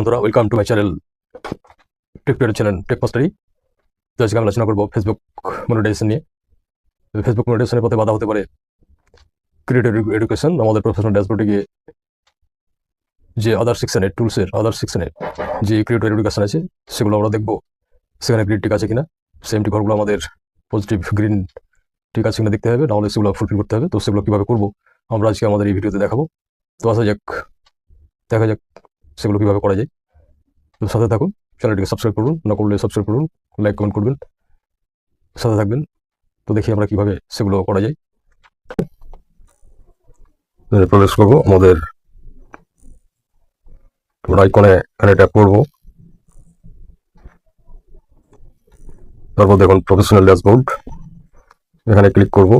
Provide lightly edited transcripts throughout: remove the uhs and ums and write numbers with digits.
বন্ধুরা, welcome to my channel, tech channel tech mastery. তো আজকে আমি আলোচনা করবো ফেসবুক মনিটাইজেশন নিয়ে। ফেসবুক মনিটাইজেশনের পথে বাধা হতে পারে ক্রিয়েটর এডুকেশন। আমাদের প্রফেশনাল ড্যাশবোর্ডে গিয়ে যে আদার সেকশনে যে ক্রিয়েটর এডুকেশন আছে সেগুলো আমরা দেখবো, সেখানে গ্রিন টিক আছে কিনা, সেমটি ঘরগুলো আমাদের পজিটিভ গ্রিন ঠিক আছে কিনা দেখতে হবে, নাহলে সেগুলো ফুলফিল করতে হবে। তো সেগুলো কীভাবে করবো আমরা আজকে আমাদের এই ভিডিওতে দেখাবো। তো দেখা যাক সেগুলো কীভাবে করা যায়। তো সাথে থাকুন, চ্যানেলটিকে সাবস্ক্রাইব করুন, না করলে সাবস্ক্রাইব করুন, লাইক কমেন্ট করবেন, সাথে থাকবেন। তো দেখি আমরা কিভাবে সেগুলো করা যায়। প্রবেশ করবো আমাদের আইকনে, এখানে ট্যাপ করবো। তারপর দেখুন প্রফেশনাল ড্যাশবোর্ড, এখানে ক্লিক করব।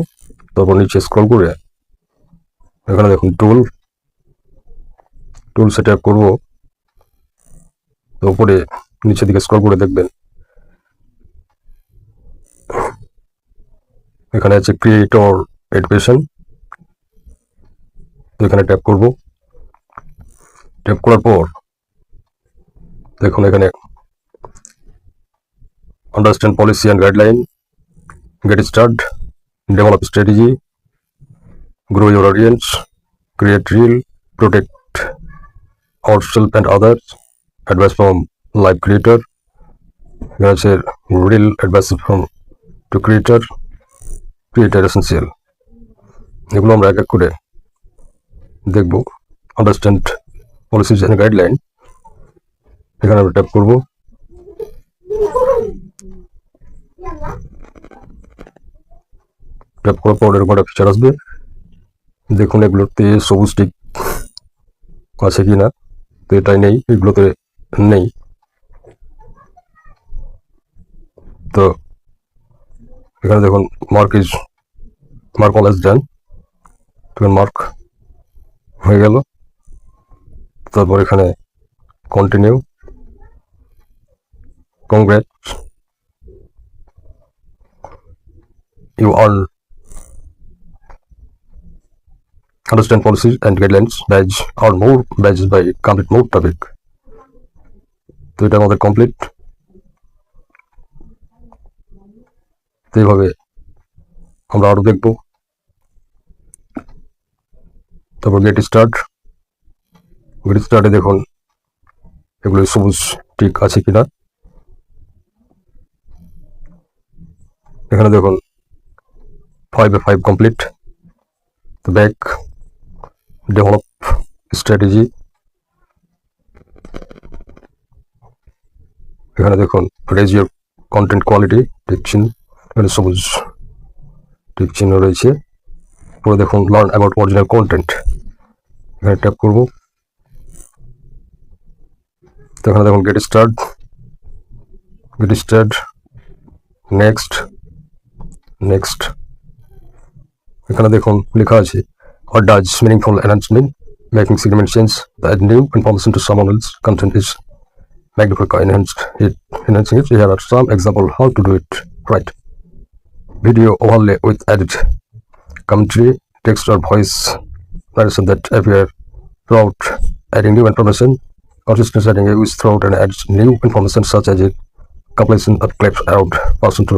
তারপর নিচে স্ক্রল করে এখানে দেখুন টুলসে ট্যাপ করবো। তো উপরে নিচের দিকে স্ক্রল করে দেখবেন এখানে আছে ক্রিয়েটর এডুকেশন। তো এখানে ট্যাপ করব। ট্যাপ করার পর দেখুন এখানে understand policy and guideline, get start, develop strategy, grow your audience, create reel, protect ourselves and others, advice from live creator, এখানে আছে reel advice from two creator essential. এগুলো আমরা এক এক করে দেখব। আন্ডারস্ট্যান্ড পলিসিস অ্যান্ড গাইডলাইন, এখানে আমরা ট্যাপ করব। ট্যাপ করার পর এরকম একটা ফিচার আসবে। দেখুন এগুলোতে সবুজ টিক আছে কি না, তো এটাই নেই, এগুলোতে নেই। তো এখানে দেখুন মার্ক অল এজ ডান, মার্ক হয়ে গেল। তারপর এখানে continue, congrats, you earn understand policies and guidelines badge or more badges by complete more topic। তো এটা আমাদের কমপ্লিট। তো এইভাবে আমরা আরো দেখব। তারপর গেট স্টার্টে দেখুন এগুলো সবুজ টিক আছে কিনা। এখানে দেখুন 5/5 কমপ্লিট। তো ব্যাক, ডেভেলপ স্ট্র্যাটেজি, এখানে দেখুন raise your content quality, tick চিহ্ন, এখানে সবুজ টিক চিহ্ন রয়েছে। পরে দেখুন লার্ন অ্যাবাউট অরিজিনাল কন্টেন্ট, এখানে ট্যাপ করব। তো এখানে দেখুন গেট স্টার্ট, নেক্সট। এখানে দেখুন লেখা আছে what does meaningful enhancement, making segment change that add new information to someone else's content is magnified enhancing it. Here are some example how to do it right. Video overlay with added commentary, text or voice narration that appear throughout, adding new information. Consistent setting a use throughout and adds new information such as a compilation of clips allowed person to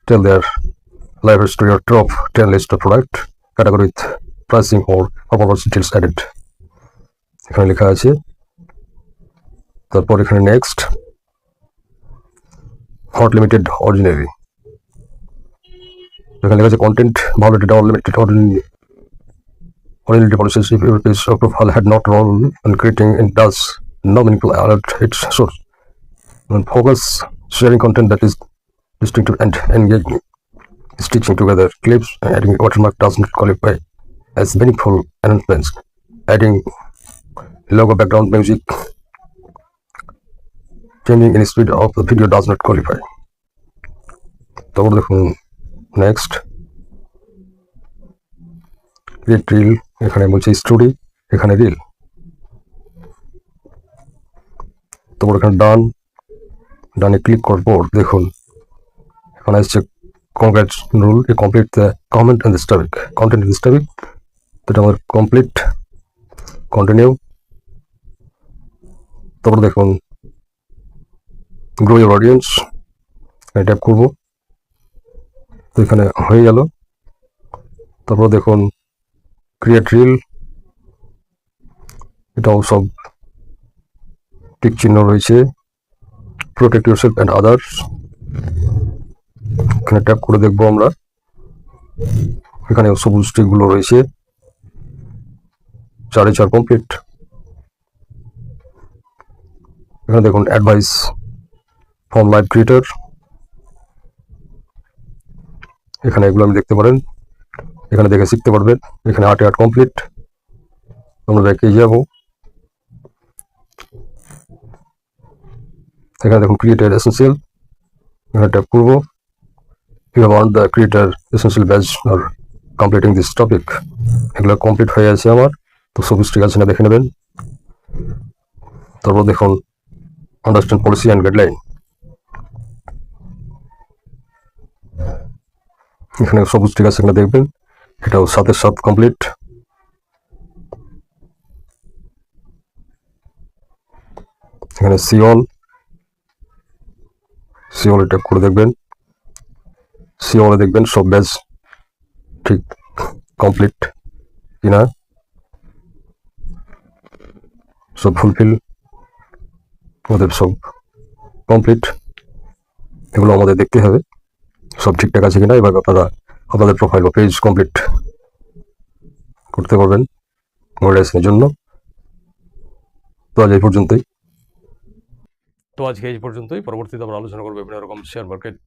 tell their life history or top 10 list of product category with pricing or performance details added, এখানে লেখা আছে। তারপর এখানে next, hot limited ordinary, এখানে লেখা আছে content violated or limited ordinary policies if your page or profile had not role in creating and does no meaningful alert its source, and focus sharing content that is distinctive and engaging, stitching together clips and adding watermark does not qualify as meaningful enhancements, adding logo, background music, changing in speed of the video does not qualify। তারপর দেখুন next, create reel, এখানে বলছে story, এখানে reel. তারপর এখানে ডানে click করার পর দেখুন এখানে আসছে congrats rule, you complete the content in this topic, তো এটা আমাদের কমপ্লিট। কন্টিনিউ, তারপর দেখুন গ্রো ইউর অডিয়েন্স, ট্যাপ করবো, তো এখানে হয়ে গেল। তারপর দেখুন ক্রিয়েট রিল, এটাও সব টিক চিহ্ন রয়েছে। প্রোটেক্ট ইউরসেলফ অ্যান্ড আদার্স, এখানে ট্যাপ করে দেখবো আমরা, এখানে সবুজ টিকগুলো রয়েছে, 4 কমপ্লিট। এখানে দেখুন অ্যাডভাইস ফ্রম লাইভ ক্রিয়েটর, এখানে এগুলো আমি দেখতে পারেন, এখানে দেখে শিখতে পারবেন। এখানে 8 কমপ্লিট, আমরা ব্যাকে যাবো। এখানে দেখুন ক্রিয়েটর এসেন্সিয়াল, এখানে ট্যাপ করবো। You have earned the creator essential badge আর কমপ্লিটিং দিস টপিক, এগুলো কমপ্লিট হয়ে আছে আমার, তো সবুজ ঠিক আছে না দেখে নেবেন। তারপর দেখুন আন্ডারস্ট্যান্ড পলিসি অ্যান্ড গাইডলাইন, এখানে সবুজ ঠিক আছে এখানে দেখবেন, এটাও 7 কমপ্লিট। এখানে সিওল ট্যাপ করে দেখবেন, সিওলে দেখবেন সব ব্যাচ ঠিক কমপ্লিট কিনা, সব ফুলফিল, আমাদের সব কমপ্লিট, এগুলো আমাদের দেখতে হবে সব ঠিকঠাক আছে কিনা। এবার আপনারা আপনাদের প্রোফাইল বা পেজ কমপ্লিট করতে পারবেন মনিটাইজেশনের জন্য। তো আজ এই পর্যন্তই। পরবর্তীতে আমরা আলোচনা করবো বিভিন্ন রকম share market,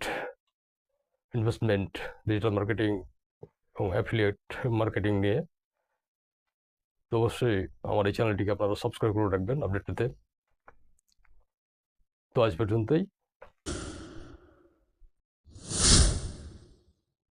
investment, digital marketing এবং অ্যাফিলিয়েট মার্কেটিং নিয়ে। তো অবশ্যই আমার এই চ্যানেলটিকে আপনারা সাবস্ক্রাইব করে রাখবেন আপডেট পেতে। তো আজ পর্যন্তই।